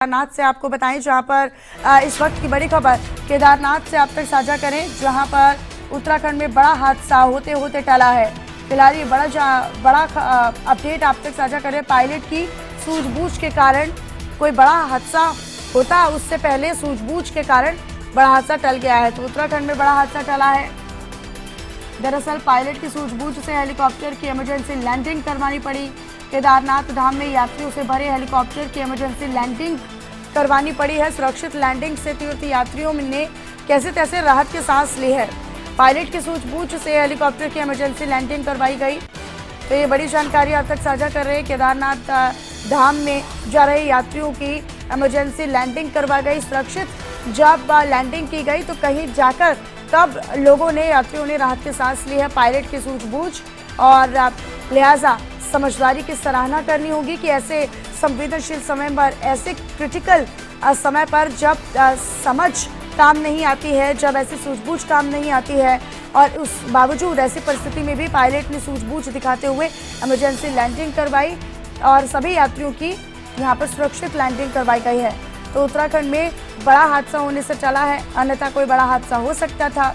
केदारनाथ से आपको बताएं, जहां पर इस वक्त की बड़ी खबर केदारनाथ से आप तक साझा करें, जहां पर उत्तराखंड में बड़ा हादसा होते होते टला है। फिलहाल ये बड़ा अपडेट आप तक साझा करें। पायलट की सूझबूझ के कारण कोई बड़ा हादसा होता, उससे पहले सूझबूझ के कारण बड़ा हादसा टल गया है। तो उत्तराखंड में बड़ा हादसा टला है। दरअसल पायलट की सूझबूझ से हेलीकॉप्टर की इमरजेंसी लैंडिंग करवानी पड़ी। केदारनाथ धाम में यात्रियों से भरे हेलीकॉप्टर की इमरजेंसी लैंडिंग करवानी पड़ी है। सुरक्षित लैंडिंग से तीर्थ यात्रियों ने कैसे तैसे राहत की सांस ली है। पायलट की सूझबूझ से हेलीकॉप्टर की इमरजेंसी लैंडिंग करवाई गई। तो ये बड़ी जानकारी आप तक साझा कर रहे हैं। केदारनाथ धाम में जा रहे यात्रियों की इमरजेंसी लैंडिंग करवाई गई। सुरक्षित जब लैंडिंग की गई तो कहीं जाकर तब लोगों ने, यात्रियों ने राहत की सांस ली है। पायलट की सूझबूझ और लिहाजा समझदारी की सराहना करनी होगी कि ऐसे संवेदनशील समय पर, ऐसे क्रिटिकल समय पर जब समझ काम नहीं आती है, जब ऐसी सूझबूझ काम नहीं आती है और उस बावजूद ऐसी परिस्थिति में भी पायलट ने सूझबूझ दिखाते हुए इमरजेंसी लैंडिंग करवाई और सभी यात्रियों की यहाँ पर सुरक्षित लैंडिंग करवाई गई है। तो उत्तराखंड में बड़ा हादसा होने से चला है, अन्यथा कोई बड़ा हादसा हो सकता था।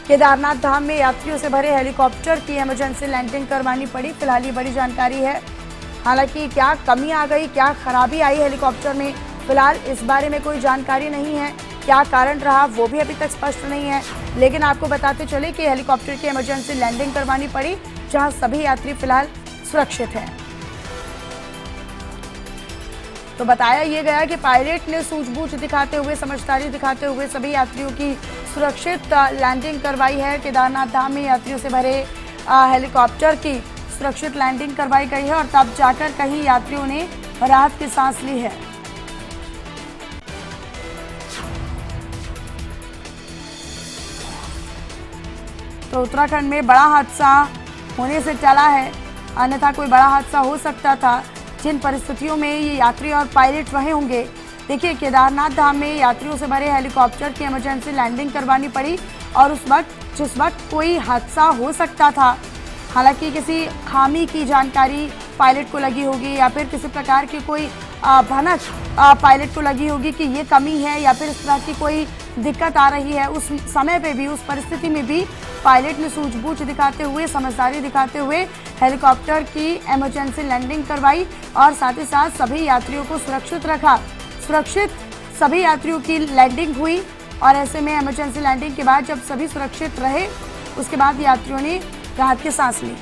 केदारनाथ धाम में यात्रियों से भरे हेलीकॉप्टर की इमरजेंसी लैंडिंग करवानी पड़ी। फिलहाल ये बड़ी जानकारी है। हालांकि क्या कमी आ गई, क्या खराबी आई हेलीकॉप्टर में, फिलहाल इस बारे में कोई जानकारी नहीं है। क्या कारण रहा वो भी अभी तक स्पष्ट नहीं है। लेकिन आपको बताते चले कि हेलीकॉप्टर की इमरजेंसी लैंडिंग करवानी पड़ी, जहां सभी यात्री फिलहाल सुरक्षित हैं। तो बताया ये गया कि पायलट ने सूझबूझ दिखाते हुए, समझदारी दिखाते हुए सभी यात्रियों की सुरक्षित लैंडिंग करवाई है। केदारनाथ धाम में यात्रियों से भरे हेलीकॉप्टर की सुरक्षित लैंडिंग करवाई गई है और तब जाकर कहीं यात्रियों ने राहत की सांस ली है। तो उत्तराखंड में बड़ा हादसा होने से टला है, अन्यथा कोई बड़ा हादसा हो सकता था। जिन परिस्थितियों में ये यात्री और पायलट रहे होंगे, देखिए केदारनाथ धाम में यात्रियों से भरे हेलीकॉप्टर की इमरजेंसी लैंडिंग करवानी पड़ी और उस वक्त जिस वक्त कोई हादसा हो सकता था, हालांकि किसी खामी की जानकारी पायलट को लगी होगी या फिर किसी प्रकार की कोई भनक पायलट को लगी होगी कि ये कमी है या फिर इस तरह की कोई दिक्कत आ रही है। उस समय पे भी, उस परिस्थिति में भी पायलट ने सूझबूझ दिखाते हुए, समझदारी दिखाते हुए हेलीकॉप्टर की इमरजेंसी लैंडिंग करवाई और साथ ही साथ सभी यात्रियों को सुरक्षित रखा। सुरक्षित सभी यात्रियों की लैंडिंग हुई और ऐसे में इमरजेंसी लैंडिंग के बाद जब सभी सुरक्षित रहे, उसके बाद यात्रियों ने राहत की सांस ली।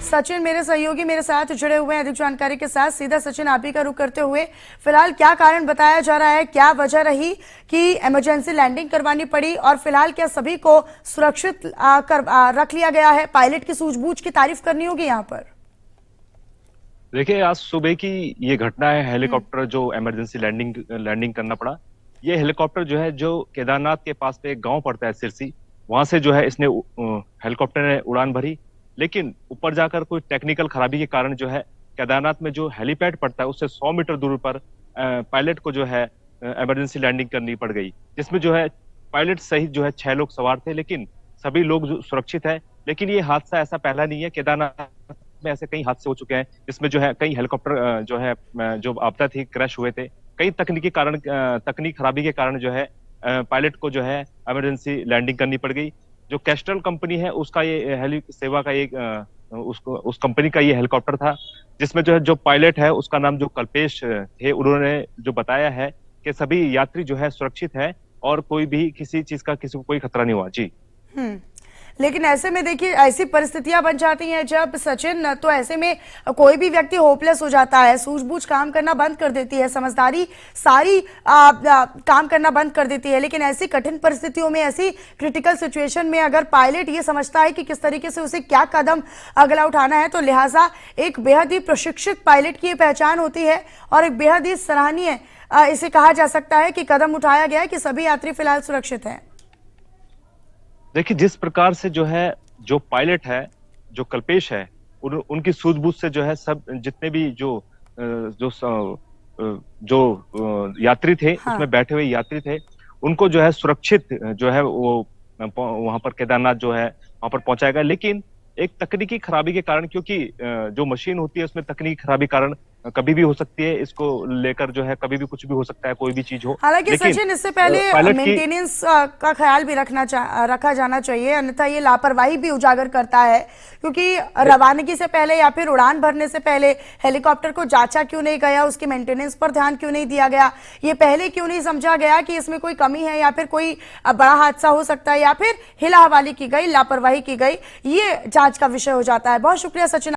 सचिन मेरे सहयोगी मेरे साथ जुड़े हुए हैं अधिक जानकारी के साथ। सीधा सचिन, आप ही का रुख करते हुए, फिलहाल क्या कारण बताया जा रहा है, क्या वजह रही कि इमरजेंसी लैंडिंग करवानी पड़ी और फिलहाल क्या सभी को सुरक्षित रख लिया गया है? पायलट की सूझबूझ की तारीफ करनी होगी यहाँ पर। देखिए, आज सुबह की ये घटना है। हेलीकॉप्टर जो इमरजेंसी लैंडिंग करना पड़ा। ये हेलीकॉप्टर जो है, जो केदारनाथ के पास पे एक गांव पड़ता है सिरसी, वहां से जो है इसने हेलीकॉप्टर ने उड़ान भरी। लेकिन ऊपर जाकर कोई टेक्निकल खराबी के कारण जो है, केदारनाथ में जो हेलीपैड पड़ता है उससे 100 मीटर दूर पर पायलट को जो है इमरजेंसी लैंडिंग करनी पड़ गई, जिसमें जो है पायलट सहित जो है 6 लोग सवार थे, लेकिन सभी लोग सुरक्षित है। लेकिन ये हादसा ऐसा पहला नहीं है। केदारनाथ में ऐसे कई हादसे हो चुके हैं जिसमें जो है कई हेलीकॉप्टर जो है जो आपदा थी, क्रैश हुए थे। कई तकनीक खराबी के कारण जो है पायलट को जो है इमरजेंसी लैंडिंग करनी पड़ गई। जो कैस्ट्रल कंपनी है उसका ये हेली सेवा का एक उस कंपनी का ये हेलीकॉप्टर था, जिसमें जो है जो पायलट है उसका नाम जो कल्पेश थे, उन्होंने जो बताया है कि सभी यात्री जो है सुरक्षित है और कोई भी किसी चीज का किसी को कोई खतरा नहीं हुआ। जी। लेकिन ऐसे में देखिए, ऐसी परिस्थितियां बन जाती हैं जब सचिन, तो ऐसे में कोई भी व्यक्ति होपलेस हो जाता है, सूझबूझ काम करना बंद कर देती है, समझदारी सारी काम करना बंद कर देती है। लेकिन ऐसी कठिन परिस्थितियों में, ऐसी क्रिटिकल सिचुएशन में अगर पायलट ये समझता है कि किस तरीके से उसे क्या कदम अगला उठाना है, तो लिहाजा एक बेहद ही प्रशिक्षित पायलट की पहचान होती है और एक बेहद ही सराहनीय इसे कहा जा सकता है कि कदम उठाया गया है कि सभी यात्री फिलहाल सुरक्षित हैं। देखिए, जिस प्रकार से जो है, जो पायलट है, जो कल्पेश है, उनकी सूझबूझ से जो है सब जितने भी जो यात्री थे, हाँ, उसमें बैठे हुए यात्री थे, उनको जो है सुरक्षित जो है वो वहां पर केदारनाथ जो है वहां पर पहुंचाया गया। लेकिन एक तकनीकी खराबी के कारण, क्योंकि जो मशीन होती है उसमें तकनीकी खराबी कारण कभी भी हो सकती है, इसको लेकर जो है कभी भी कुछ भी हो सकता है, कोई भी चीज हो। हालांकि लेकिन सचिन, इससे पहले पायलट की मेंटेनेंस का ख्याल भी रखा जाना चाहिए, अन्यथा ये लापरवाही भी उजागर करता है। क्योंकि रवानगी से पहले या फिर उड़ान भरने से पहले हेलीकॉप्टर को जांचा क्यों नहीं गया, उसके मेंटेनेंस पर ध्यान क्यों नहीं दिया गया, ये पहले क्यों नहीं समझा गया कि इसमें कोई कमी है या फिर कोई बड़ा हादसा हो सकता है, या फिर हिला हवाली की गई, लापरवाही की गई, ये जांच का विषय हो जाता है। बहुत शुक्रिया सचिन।